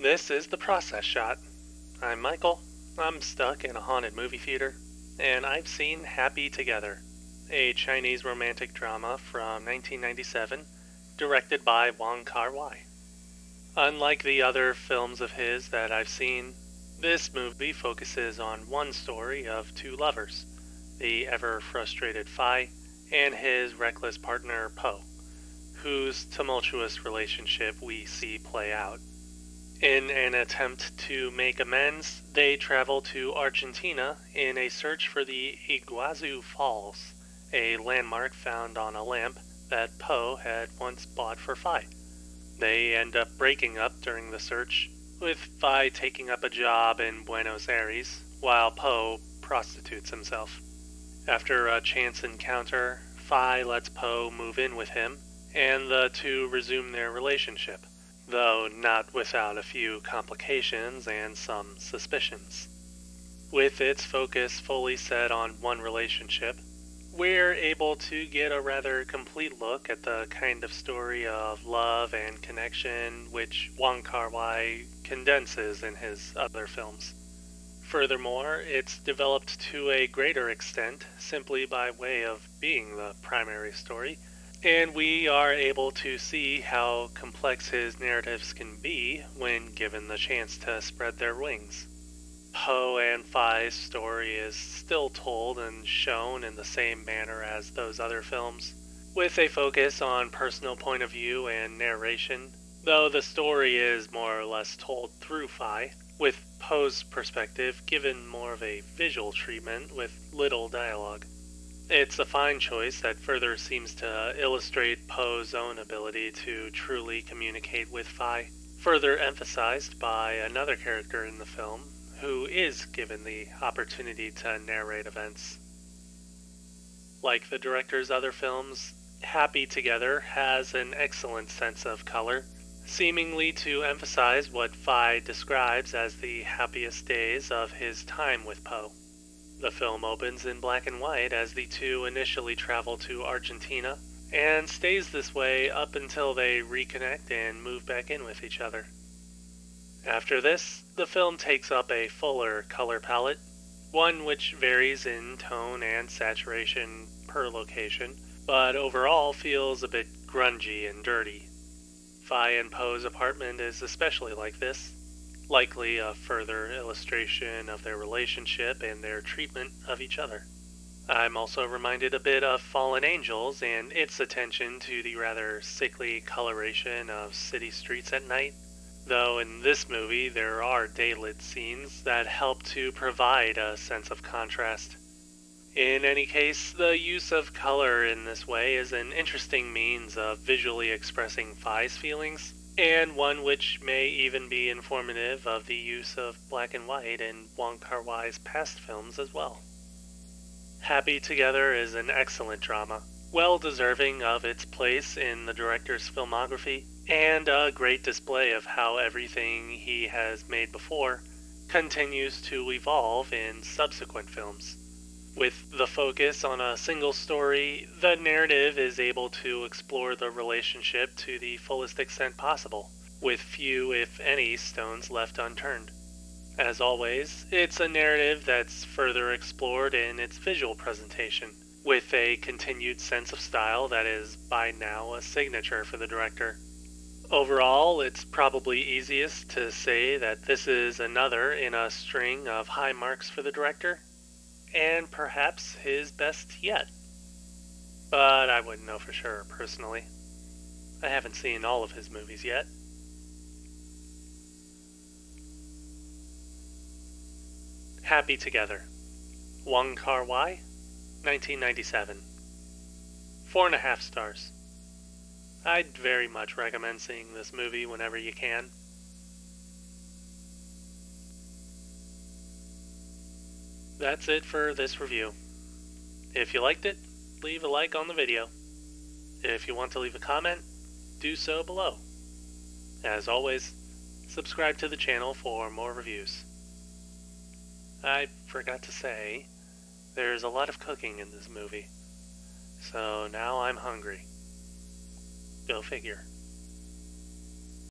This is The Process Shot. I'm Michael. I'm stuck in a haunted movie theater, and I've seen Happy Together, a Chinese romantic drama from 1997, directed by Wong Kar-wai. Unlike the other films of his that I've seen, this movie focuses on one story of two lovers, the ever-frustrated Fai and his reckless partner Po, whose tumultuous relationship we see play out. In an attempt to make amends, they travel to Argentina in a search for the Iguazu Falls, a landmark found on a lamp that Po had once bought for Fai. They end up breaking up during the search, with Fai taking up a job in Buenos Aires, while Po prostitutes himself. After a chance encounter, Fai lets Po move in with him, and the two resume their relationship, though not without a few complications and some suspicions. With its focus fully set on one relationship, we're able to get a rather complete look at the kind of story of love and connection which Wong Kar-wai condenses in his other films. Furthermore, it's developed to a greater extent simply by way of being the primary story, and we are able to see how complex his narratives can be when given the chance to spread their wings. Po and Fai's story is still told and shown in the same manner as those other films, with a focus on personal point of view and narration, though the story is more or less told through Fai, with Po's perspective given more of a visual treatment with little dialogue. It's a fine choice that further seems to illustrate Po's own ability to truly communicate with Fai, further emphasized by another character in the film, who is given the opportunity to narrate events. Like the director's other films, Happy Together has an excellent sense of color, seemingly to emphasize what Fai describes as the happiest days of his time with Po. The film opens in black and white as the two initially travel to Argentina, and stays this way up until they reconnect and move back in with each other. After this, the film takes up a fuller color palette, one which varies in tone and saturation per location, but overall feels a bit grungy and dirty. Fai and Po's apartment is especially like this, likely a further illustration of their relationship and their treatment of each other. I'm also reminded a bit of Fallen Angels and its attention to the rather sickly coloration of city streets at night, though in this movie there are daylit scenes that help to provide a sense of contrast. In any case, the use of color in this way is an interesting means of visually expressing Fai's feelings, and one which may even be informative of the use of black and white in Wong Kar-wai's past films as well. Happy Together is an excellent drama, well deserving of its place in the director's filmography, and a great display of how everything he has made before continues to evolve in subsequent films. With the focus on a single story, the narrative is able to explore the relationship to the fullest extent possible, with few, if any, stones left unturned. As always, it's a narrative that's further explored in its visual presentation, with a continued sense of style that is by now a signature for the director. Overall, it's probably easiest to say that this is another in a string of high marks for the director, and perhaps his best yet. But I wouldn't know for sure, personally. I haven't seen all of his movies yet. Happy Together. Wong Kar-wai, 1997. 4.5 stars. I'd very much recommend seeing this movie whenever you can. That's it for this review. If you liked it, leave a like on the video. If you want to leave a comment, do so below. As always, subscribe to the channel for more reviews. I forgot to say, there's a lot of cooking in this movie, so now I'm hungry. Go figure.